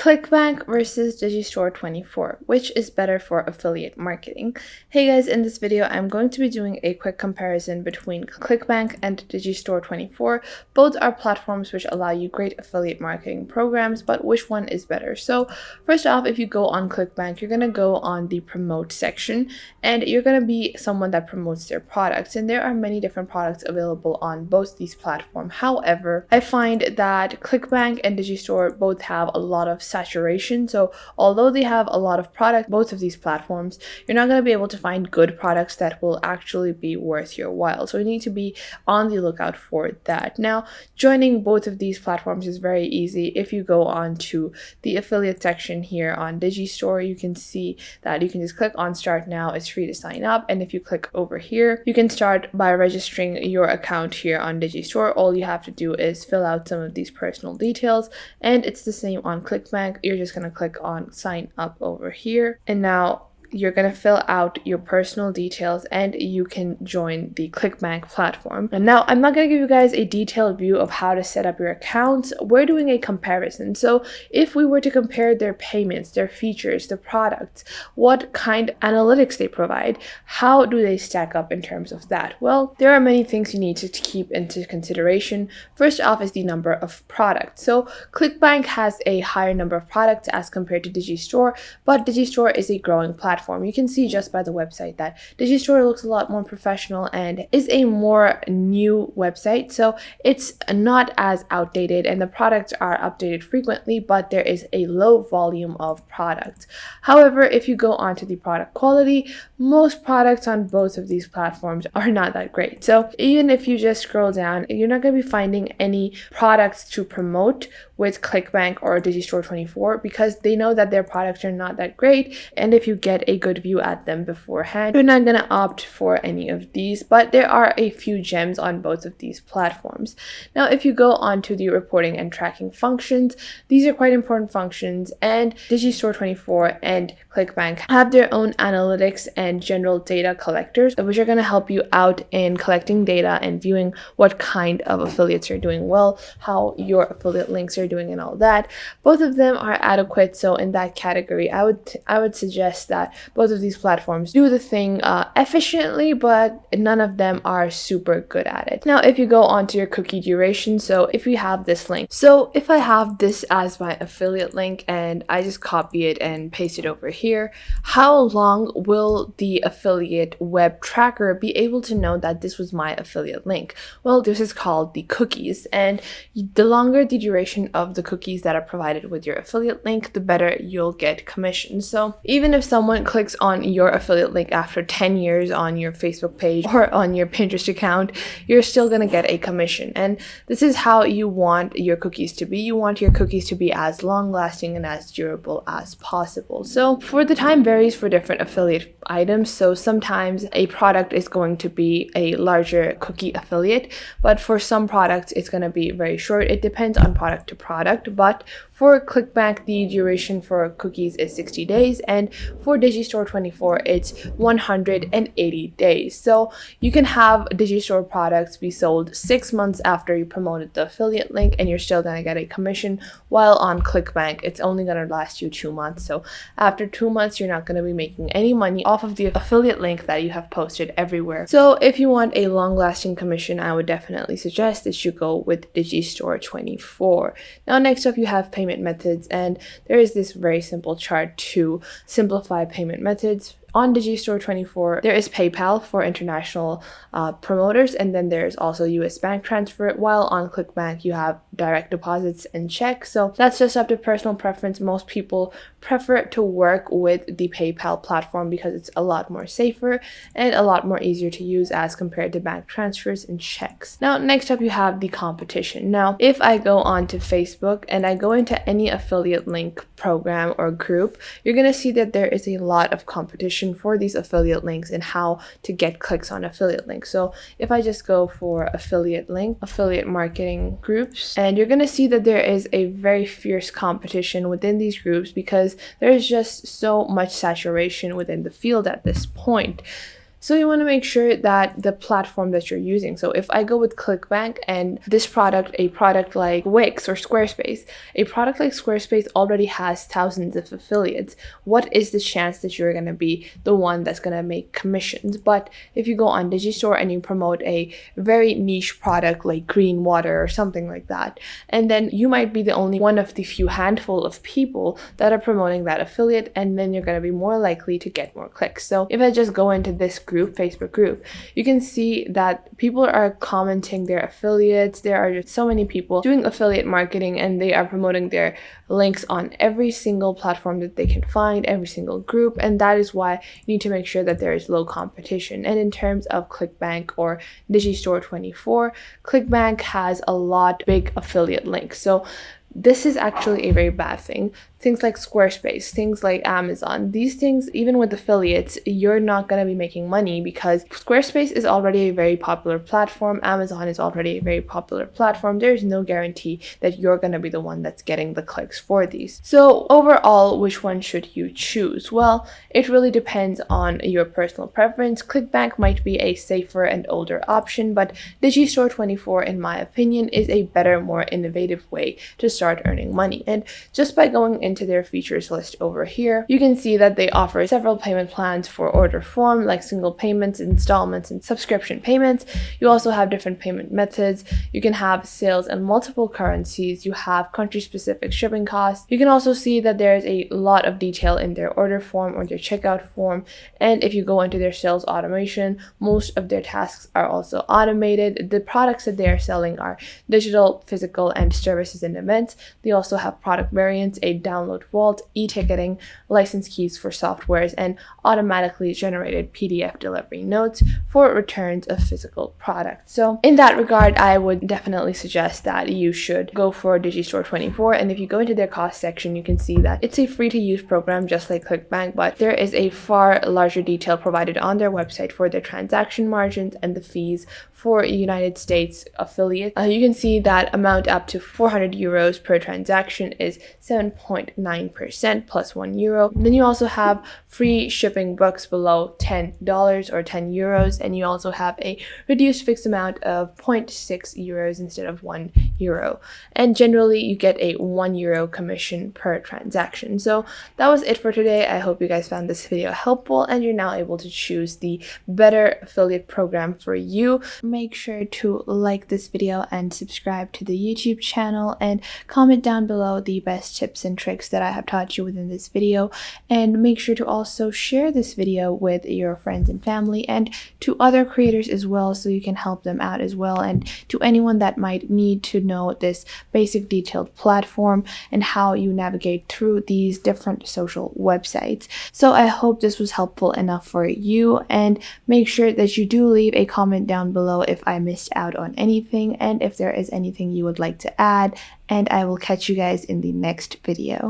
Clickbank versus Digistore24, which is better for affiliate marketing? Hey guys, in this video, I'm going to be doing a quick comparison between Clickbank and Digistore24. Both are platforms which allow you great affiliate marketing programs, but which one is better? So first off, if you go on Clickbank, you're going to go on the promote section and you're going to be someone that promotes their products. And there are many different products available on both these platforms. However, I find that Clickbank and Digistore both have a lot of saturation. So although they have a lot of product, both of these platforms, you're not going to be able to find good products that will actually be worth your while. So you need to be on the lookout for that. Now, joining both of these platforms is very easy. If you go on to the affiliate section here on Digistore, you can see that you can just click on start now. It's free to sign up. And if you click over here, you can start by registering your account here on Digistore. All you have to do is fill out some of these personal details, and it's the same on Clickbank. You're just going to click on sign up over here, and now you're going to fill out your personal details and you can join the Clickbank platform. And now I'm not going to give you guys a detailed view of how to set up your accounts. We're doing a comparison. So if we were to compare their payments, their features, the products, what kind of analytics they provide, how do they stack up in terms of that? Well, there are many things you need to keep into consideration. First off is the number of products. So Clickbank has a higher number of products as compared to Digistore, but Digistore is a growing platform. You can see just by the website that Digistore looks a lot more professional and is a more new website. So it's not as outdated and the products are updated frequently, but there is a low volume of products. However, if you go on to the product quality, most products on both of these platforms are not that great. So even if you just scroll down, you're not going to be finding any products to promote with Clickbank or Digistore24 because they know that their products are not that great. And if you get a good view at them beforehand, you're not going to opt for any of these, but there are a few gems on both of these platforms. Now, if you go on to the reporting and tracking functions, these are quite important functions, and Digistore24 and Clickbank have their own analytics and general data collectors, which are going to help you out in collecting data and viewing what kind of affiliates are doing well, how your affiliate links are doing and all that. Both of them are adequate. So in that category, I would suggest that both of these platforms do the thing efficiently, but none of them are super good at it. Now, if you go on to your cookie duration, so if we have this link, so if I have this as my affiliate link and I just copy it and paste it over here, how long will the affiliate web tracker be able to know that this was my affiliate link? Well, this is called the cookies, and the longer the duration of the cookies that are provided with your affiliate link, the better you'll get commission. So even if someone clicks on your affiliate link after 10 years on your Facebook page or on your Pinterest account, you're still going to get a commission. And this is how you want your cookies to be. You want your cookies to be as long lasting and as durable as possible. So for the time varies for different affiliate items. So sometimes a product is going to be a larger cookie affiliate, but for some products, it's going to be very short. It depends on product to product, but for Clickbank, the duration for cookies is 60 days, and for Digistore24, it's 180 days. So you can have Digistore products be sold 6 months after you promoted the affiliate link, and you're still going to get a commission, while on Clickbank, it's only going to last you 2 months. So after 2 months, you're not going to be making any money off of the affiliate link that you have posted everywhere. So if you want a long-lasting commission, I would definitely suggest that you go with Digistore24. Now, next up, you have payment methods, and there is this very simple chart to simplify payment methods. On Digistore24, there is PayPal for international promoters, and then there's also US bank transfer, while on Clickbank, you have direct deposits and checks. So that's just up to personal preference. Most people prefer to work with the PayPal platform because it's a lot more safer and a lot more easier to use as compared to bank transfers and checks. Now, next up, you have the competition. Now, if I go on to Facebook and I go into any affiliate link program or group, you're going to see that there is a lot of competition for these affiliate links and how to get clicks on affiliate links. So if I just go for affiliate link, affiliate marketing groups, and you're going to see that there is a very fierce competition within these groups because there's just so much saturation within the field at this point. So you want to make sure that the platform that you're using. So if I go with Clickbank and this product, a product like Wix or Squarespace, a product like Squarespace already has thousands of affiliates. What is the chance that you're going to be the one that's going to make commissions? But if you go on Digistore and you promote a very niche product like green water or something like that, and then you might be the only one of the few handful of people that are promoting that affiliate, and then you're going to be more likely to get more clicks. So if I just go into this group, Facebook group, you can see that people are commenting their affiliates. There are just so many people doing affiliate marketing, and they are promoting their links on every single platform that they can find, every single group, and that is why you need to make sure that there is low competition. And in terms of Clickbank or Digistore24, Clickbank has a lot big affiliate links. So this is actually a very bad thing. Things like Squarespace, things like Amazon, these things, even with affiliates, you're not going to be making money because Squarespace is already a very popular platform. Amazon is already a very popular platform. There's no guarantee that you're going to be the one that's getting the clicks for these. So overall, which one should you choose? Well, it really depends on your personal preference. Clickbank might be a safer and older option, but Digistore24, in my opinion, is a better, more innovative way to start earning money. And just by going into their features list over here, you can see that they offer several payment plans for order form, like single payments, installments, and subscription payments. You also have different payment methods. You can have sales in multiple currencies. You have country-specific shipping costs. You can also see that there's a lot of detail in their order form or their checkout form. And if you go into their sales automation, most of their tasks are also automated. The products that they are selling are digital, physical, and services and events. They also have product variants, a download vault, e-ticketing, license keys for softwares, and automatically generated PDF delivery notes for returns of physical products. So in that regard, I would definitely suggest that you should go for Digistore24. And if you go into their cost section, you can see that it's a free to use program just like Clickbank, but there is a far larger detail provided on their website for their transaction margins and the fees for United States affiliates. You can see that amount up to 400 euros per transaction is 7.9% plus €1. Then you also have free shipping books below $10 or 10 euros, and you also have a reduced fixed amount of 0.6 euros instead of €1. And generally you get a €1 commission per transaction. So that was it for today. I hope you guys found this video helpful and you're now able to choose the better affiliate program for you. Make sure to like this video and subscribe to the YouTube channel, and comment down below the best tips and tricks that I have taught you within this video. And make sure to also share this video with your friends and family and to other creators as well, so you can help them out as well, and to anyone that might need to know this basic detailed platform and how you navigate through these different social websites. So I hope this was helpful enough for you, and make sure that you do leave a comment down below if I missed out on anything and if there is anything you would like to add, and I will catch you guys in the next video.